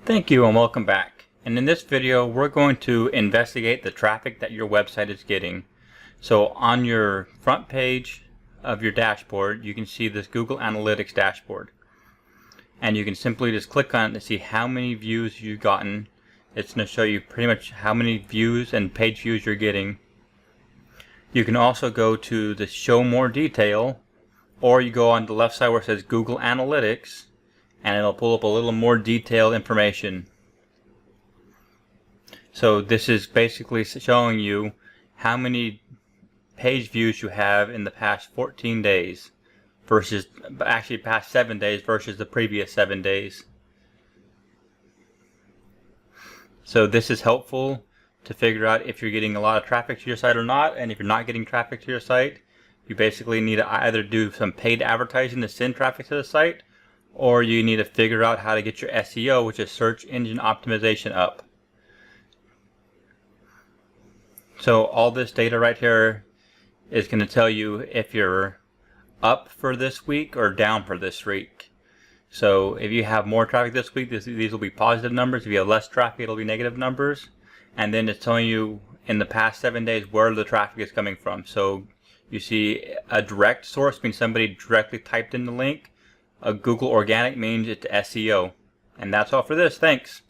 Thank you and welcome back. And in this video we're going to investigate the traffic that your website is getting. So on your front page of your dashboard you can see this Google Analytics dashboard. And you can simply just click on it to see how many views you've gotten. It's going to show you pretty much how many views and page views you're getting. You can also go to the show more detail, or you go on the left side where it says Google Analytics and it'll pull up a little more detailed information. So this is basically showing you how many page views you have in the past 14 days versus actually past 7 days versus the previous 7 days. So this is helpful to figure out if you're getting a lot of traffic to your site or not, and if you're not getting traffic to your site, you basically need to either do some paid advertising to send traffic to the site, or you need to figure out how to get your SEO, which is search engine optimization, up. So all this data right here is going to tell you if you're up for this week or down for this week. So if you have more traffic this week, these will be positive numbers. If you have less traffic, it'll be negative numbers. And then it's telling you in the past 7 days where the traffic is coming from. So you see a direct source means somebody directly typed in the link. A Google organic means it's SEO. And that's all for this. Thanks.